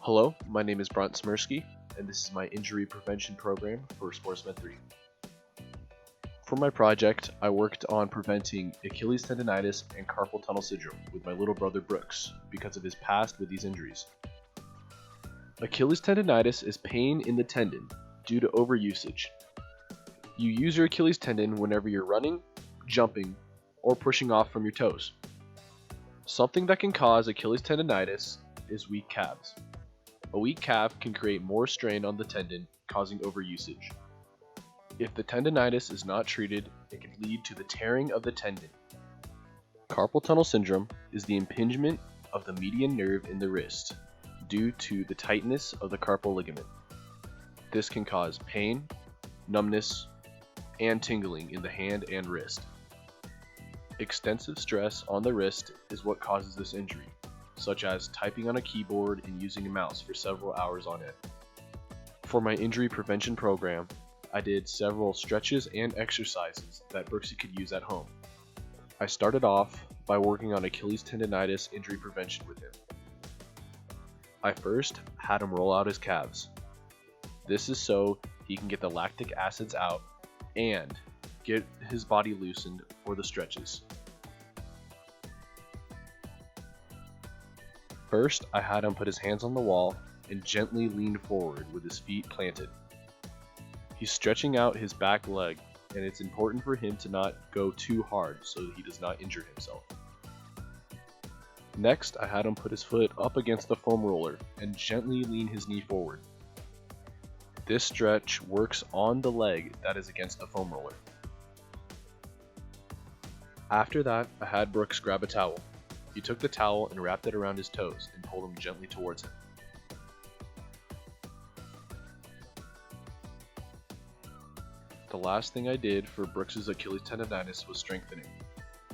Hello, my name is Brant Smirsky, and this is my injury prevention program for SportsMed 3. For my project, I worked on preventing Achilles tendinitis and carpal tunnel syndrome with my little brother Brooks because of his past with these injuries. Achilles tendinitis is pain in the tendon due to overusage. You use your Achilles tendon whenever you're running, jumping, or pushing off from your toes. Something that can cause Achilles tendinitis is weak calves. A weak calf can create more strain on the tendon, causing overusage. If the tendinitis is not treated, it can lead to the tearing of the tendon. Carpal tunnel syndrome is the impingement of the median nerve in the wrist due to the tightness of the carpal ligament. This can cause pain, numbness, and tingling in the hand and wrist. Extensive stress on the wrist is what causes this injury, such as typing on a keyboard and using a mouse for several hours on end. For my injury prevention program, I did several stretches and exercises that Brooksy could use at home. I started off by working on Achilles tendinitis injury prevention with him. I first had him roll out his calves. This is so he can get the lactic acids out and get his body loosened for the stretches. First, I had him put his hands on the wall and gently lean forward with his feet planted. He's stretching out his back leg, and it's important for him to not go too hard so that he does not injure himself. Next, I had him put his foot up against the foam roller and gently lean his knee forward. This stretch works on the leg that is against the foam roller. After that, I had Brooks grab a towel. He took the towel and wrapped it around his toes and pulled him gently towards him. The last thing I did for Brooks' Achilles tendinitis was strengthening.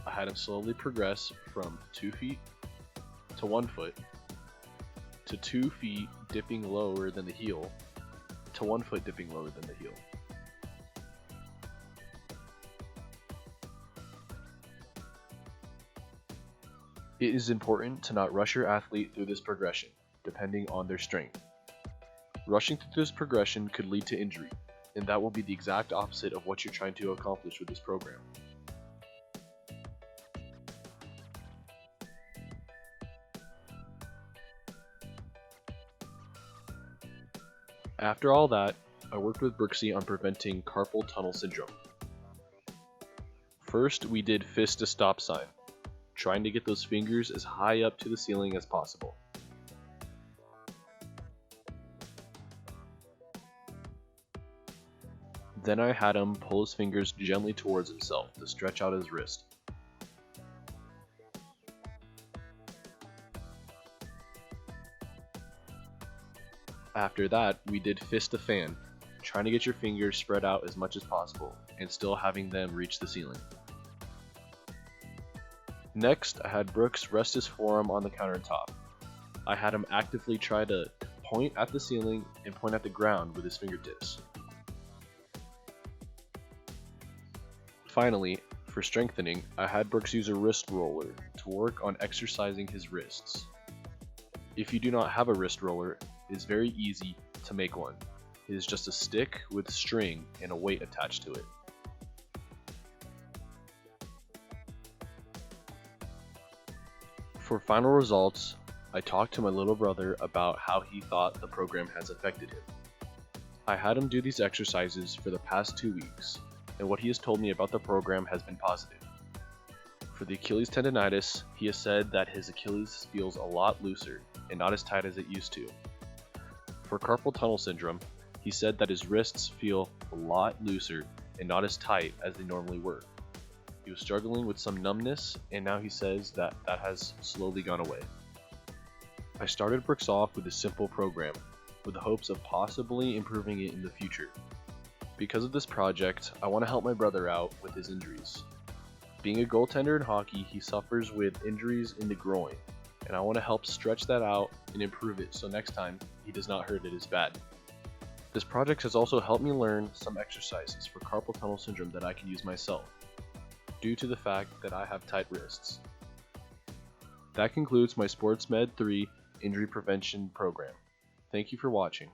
I had him slowly progress from 2 feet to 1 foot to 2 feet dipping lower than the heel to 1 foot dipping lower than the heel. It is important to not rush your athlete through this progression, depending on their strength. Rushing through this progression could lead to injury, and that will be the exact opposite of what you're trying to accomplish with this program. After all that, I worked with Brooksy on preventing carpal tunnel syndrome. First, we did fist to stop sign, trying to get those fingers as high up to the ceiling as possible. Then I had him pull his fingers gently towards himself to stretch out his wrist. After that, we did fist to fan, trying to get your fingers spread out as much as possible and still having them reach the ceiling. Next, I had Brooks rest his forearm on the countertop. I had him actively try to point at the ceiling and point at the ground with his fingertips. Finally, for strengthening, I had Brooks use a wrist roller to work on exercising his wrists. If you do not have a wrist roller, it is very easy to make one. It is just a stick with string and a weight attached to it. For final results, I talked to my little brother about how he thought the program has affected him. I had him do these exercises for the past 2 weeks, and what he has told me about the program has been positive. For the Achilles tendinitis, he has said that his Achilles feels a lot looser and not as tight as it used to. For carpal tunnel syndrome, he said that his wrists feel a lot looser and not as tight as they normally were. He was struggling with some numbness, and now he says that has slowly gone away. I started Brooks off with a simple program, with the hopes of possibly improving it in the future. Because of this project, I want to help my brother out with his injuries. Being a goaltender in hockey, he suffers with injuries in the groin, and I want to help stretch that out and improve it so next time he does not hurt it as bad. This project has also helped me learn some exercises for carpal tunnel syndrome that I can use myself, due to the fact that I have tight wrists. That concludes my SportsMed 3 injury prevention program. Thank you for watching.